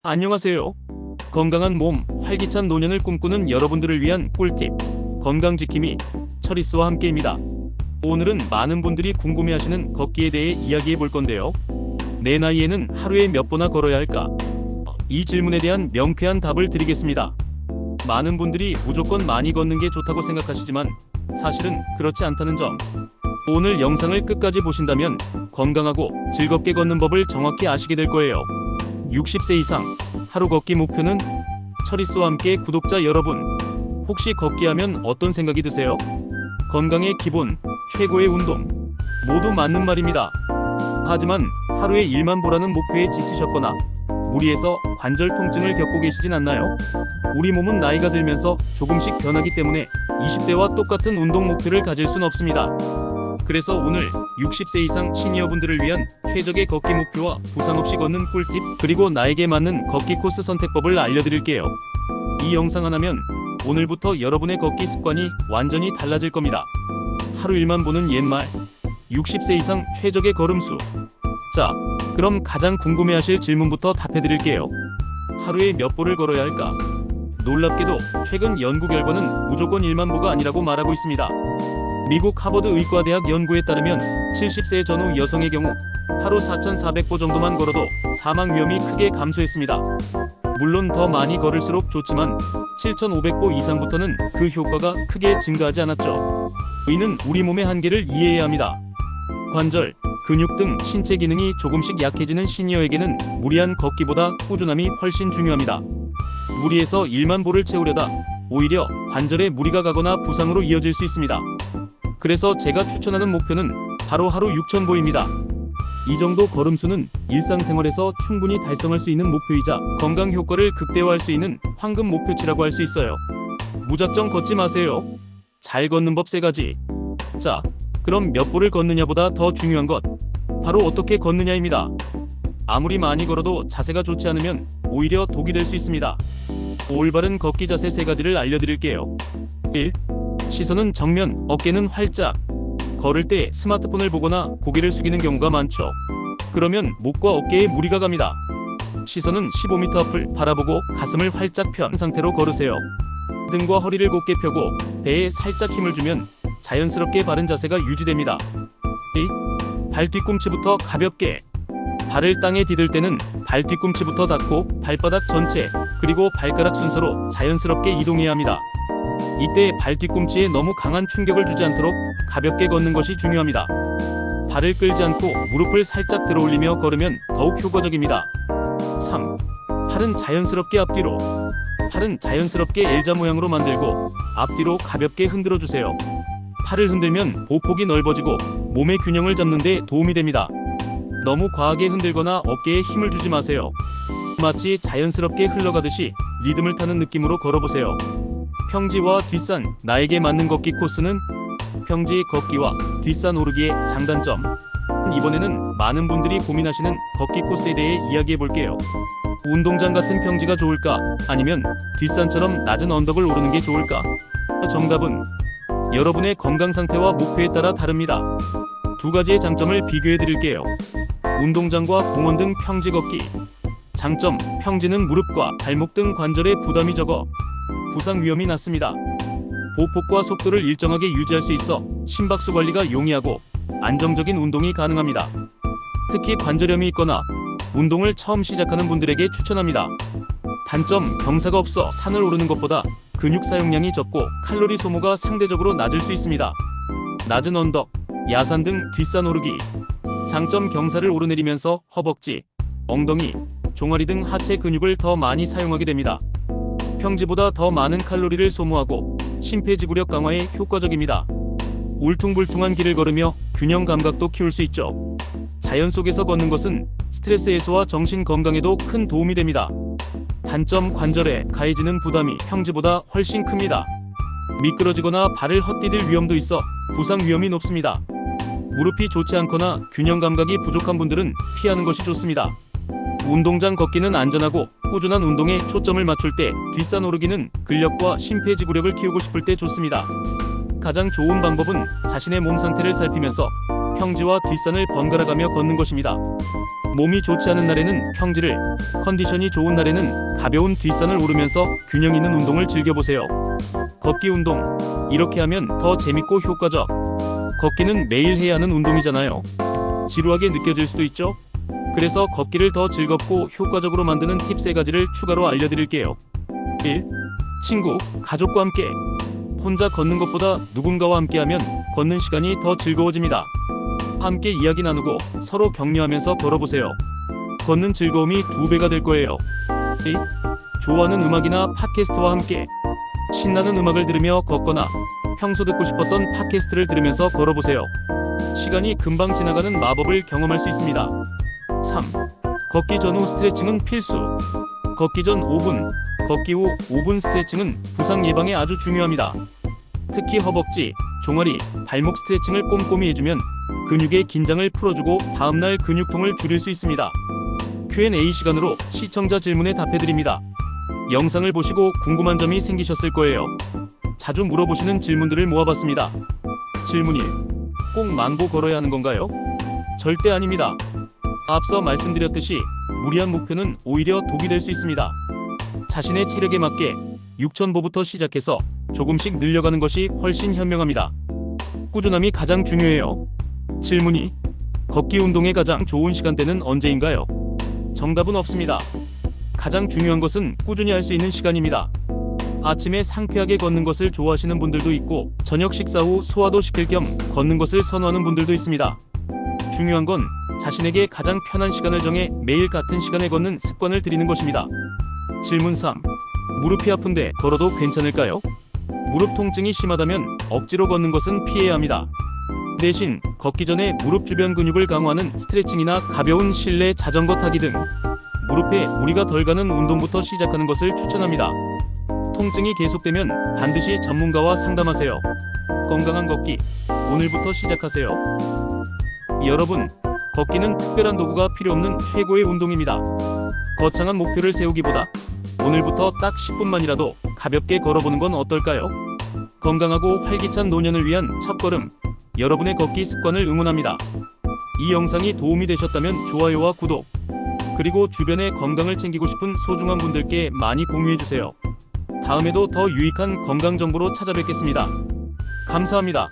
안녕하세요. 건강한 몸, 활기찬 노년을 꿈꾸는 여러분들을 위한 꿀팁, 건강지킴이 처리스와 함께입니다. 오늘은 많은 분들이 궁금해하시는 걷기에 대해 이야기해 볼 건데요. 내 나이에는 하루에 몇 번이나 걸어야 할까? 이 질문에 대한 명쾌한 답을 드리겠습니다. 많은 분들이 무조건 많이 걷는 게 좋다고 생각하시지만 사실은 그렇지 않다는 점. 오늘 영상을 끝까지 보신다면 건강하고 즐겁게 걷는 법을 정확히 아시게 될 거예요. 60세 이상 하루 걷기 목표는? 처리스와 함께 구독자 여러분, 혹시 걷기 하면 어떤 생각이 드세요? 건강의 기본, 최고의 운동. 모두 맞는 말입니다. 하지만 하루에 1만 보라는 목표에 지치셨거나 무리해서 관절 통증을 겪고 계시진 않나요? 우리 몸은 나이가 들면서 조금씩 변하기 때문에 20대와 똑같은 운동 목표를 가질 순 없습니다. 그래서 오늘 60세 이상 시니어분들을 위한 최적의 걷기 목표와 부상 없이 걷는 꿀팁, 그리고 나에게 맞는 걷기 코스 선택법을 알려드릴게요. 이 영상 하나면 오늘부터 여러분의 걷기 습관이 완전히 달라질 겁니다. 하루 1만 보는 옛말, 60세 이상 최적의 걸음수. 자, 그럼 가장 궁금해하실 질문부터 답해드릴게요. 하루에 몇 보를 걸어야 할까? 놀랍게도 최근 연구 결과는 무조건 1만 보가 아니라고 말하고 있습니다. 미국 하버드 의과대학 연구에 따르면 70세 전후 여성의 경우 하루 4,400보 정도만 걸어도 사망 위험이 크게 감소했습니다. 물론 더 많이 걸을수록 좋지만 7,500보 이상부터는 그 효과가 크게 증가하지 않았죠. 이는 우리 몸의 한계를 이해해야 합니다. 관절, 근육 등 신체 기능이 조금씩 약해지는 시니어에게는 무리한 걷기보다 꾸준함이 훨씬 중요합니다. 무리해서 1만 보를 채우려다 오히려 관절에 무리가 가거나 부상으로 이어질 수 있습니다. 그래서 제가 추천하는 목표는 바로 하루 6,000보입니다. 이 정도 걸음수는 일상생활에서 충분히 달성할 수 있는 목표이자 건강 효과를 극대화할 수 있는 황금 목표치라고 할 수 있어요. 무작정 걷지 마세요. 잘 걷는 법 3가지. 자, 그럼 몇 보를 걷느냐보다 더 중요한 것, 바로 어떻게 걷느냐입니다. 아무리 많이 걸어도 자세가 좋지 않으면 오히려 독이 될 수 있습니다. 올바른 걷기 자세 3가지를 알려드릴게요. 1. 시선은 정면, 어깨는 활짝. 걸을 때 스마트폰을 보거나 고개를 숙이는 경우가 많죠. 그러면 목과 어깨에 무리가 갑니다. 시선은 15m 앞을 바라보고 가슴을 활짝 편 상태로 걸으세요. 등과 허리를 곧게 펴고 배에 살짝 힘을 주면 자연스럽게 바른 자세가 유지됩니다. 2. 발 뒤꿈치부터 가볍게. 발을 땅에 디딜 때는 발 뒤꿈치부터 닿고 발바닥 전체, 그리고 발가락 순서로 자연스럽게 이동해야 합니다. 이때 발 뒤꿈치에 너무 강한 충격을 주지 않도록 가볍게 걷는 것이 중요합니다. 발을 끌지 않고 무릎을 살짝 들어올리며 걸으면 더욱 효과적입니다. 3. 팔은 자연스럽게 앞뒤로. 팔은 자연스럽게 L자 모양으로 만들고 앞뒤로 가볍게 흔들어 주세요. 팔을 흔들면 보폭이 넓어지고 몸의 균형을 잡는 데 도움이 됩니다. 너무 과하게 흔들거나 어깨에 힘을 주지 마세요. 마치 자연스럽게 흘러가듯이 리듬을 타는 느낌으로 걸어보세요. 평지와 뒷산, 나에게 맞는 걷기 코스는? 평지 걷기와 뒷산 오르기의 장단점. 이번에는 많은 분들이 고민하시는 걷기 코스에 대해 이야기해 볼게요. 운동장 같은 평지가 좋을까? 아니면 뒷산처럼 낮은 언덕을 오르는 게 좋을까? 정답은 여러분의 건강 상태와 목표에 따라 다릅니다. 2가지의 장점을 비교해 드릴게요. 운동장과 공원 등 평지 걷기. 장점, 평지는 무릎과 발목 등 관절에 부담이 적어 부상 위험이 낮습니다. 보폭과 속도를 일정하게 유지할 수 있어 심박수 관리가 용이하고 안정적인 운동이 가능합니다. 특히 관절염이 있거나 운동을 처음 시작하는 분들에게 추천합니다. 단점, 경사가 없어 산을 오르는 것보다 근육 사용량이 적고 칼로리 소모가 상대적으로 낮을 수 있습니다. 낮은 언덕, 야산 등 뒷산 오르기. 장점, 경사를 오르내리면서 허벅지, 엉덩이, 종아리 등 하체 근육을 더 많이 사용하게 됩니다. 평지보다 더 많은 칼로리를 소모하고 심폐지구력 강화에 효과적입니다. 울퉁불퉁한 길을 걸으며 균형 감각도 키울 수 있죠. 자연 속에서 걷는 것은 스트레스 해소와 정신 건강에도 큰 도움이 됩니다. 단점, 관절에 가해지는 부담이 평지보다 훨씬 큽니다. 미끄러지거나 발을 헛디딜 위험도 있어 부상 위험이 높습니다. 무릎이 좋지 않거나 균형 감각이 부족한 분들은 피하는 것이 좋습니다. 운동장 걷기는 안전하고 꾸준한 운동에 초점을 맞출 때, 뒷산 오르기는 근력과 심폐지구력을 키우고 싶을 때 좋습니다. 가장 좋은 방법은 자신의 몸 상태를 살피면서 평지와 뒷산을 번갈아 가며 걷는 것입니다. 몸이 좋지 않은 날에는 평지를, 컨디션이 좋은 날에는 가벼운 뒷산을 오르면서 균형 있는 운동을 즐겨보세요. 걷기 운동. 이렇게 하면 더 재밌고 효과적. 걷기는 매일 해야 하는 운동이잖아요. 지루하게 느껴질 수도 있죠? 그래서 걷기를 더 즐겁고 효과적으로 만드는 팁 3가지를 추가로 알려드릴게요. 1. 친구, 가족과 함께. 혼자 걷는 것보다 누군가와 함께하면 걷는 시간이 더 즐거워집니다. 함께 이야기 나누고 서로 격려하면서 걸어보세요. 걷는 즐거움이 2배가 될 거예요. 2. 좋아하는 음악이나 팟캐스트와 함께. 신나는 음악을 들으며 걷거나 평소 듣고 싶었던 팟캐스트를 들으면서 걸어보세요. 시간이 금방 지나가는 마법을 경험할 수 있습니다. 3. 걷기 전후 스트레칭은 필수. 걷기 전 5분, 걷기 후 5분 스트레칭은 부상 예방에 아주 중요합니다. 특히 허벅지, 종아리, 발목 스트레칭을 꼼꼼히 해주면 근육의 긴장을 풀어주고 다음날 근육통을 줄일 수 있습니다. Q&A 시간으로 시청자 질문에 답해드립니다. 영상을 보시고 궁금한 점이 생기셨을 거예요. 자주 물어보시는 질문들을 모아봤습니다. 질문 1. 꼭 만보 걸어야 하는 건가요? 절대 아닙니다. 앞서 말씀드렸듯이 무리한 목표는 오히려 독이 될 수 있습니다. 자신의 체력에 맞게 6,000보부터 시작해서 조금씩 늘려가는 것이 훨씬 현명합니다. 꾸준함이 가장 중요해요. 질문 2. 걷기 운동의 가장 좋은 시간대는 언제인가요? 정답은 없습니다. 가장 중요한 것은 꾸준히 할 수 있는 시간입니다. 아침에 상쾌하게 걷는 것을 좋아하시는 분들도 있고 저녁 식사 후 소화도 시킬 겸 걷는 것을 선호하는 분들도 있습니다. 중요한 건 자신에게 가장 편한 시간을 정해 매일 같은 시간에 걷는 습관을 들이는 것입니다. 질문 3. 무릎이 아픈데 걸어도 괜찮을까요? 무릎 통증이 심하다면 억지로 걷는 것은 피해야 합니다. 대신 걷기 전에 무릎 주변 근육을 강화하는 스트레칭이나 가벼운 실내 자전거 타기 등 무릎에 무리가 덜 가는 운동부터 시작하는 것을 추천합니다. 통증이 계속되면 반드시 전문가와 상담하세요. 건강한 걷기, 오늘부터 시작하세요. 여러분, 걷기는 특별한 도구가 필요 없는 최고의 운동입니다. 거창한 목표를 세우기보다 오늘부터 딱 10분만이라도 가볍게 걸어보는 건 어떨까요? 건강하고 활기찬 노년을 위한 첫걸음, 여러분의 걷기 습관을 응원합니다. 이 영상이 도움이 되셨다면 좋아요와 구독, 그리고 주변의 건강을 챙기고 싶은 소중한 분들께 많이 공유해주세요. 다음에도 더 유익한 건강 정보로 찾아뵙겠습니다. 감사합니다.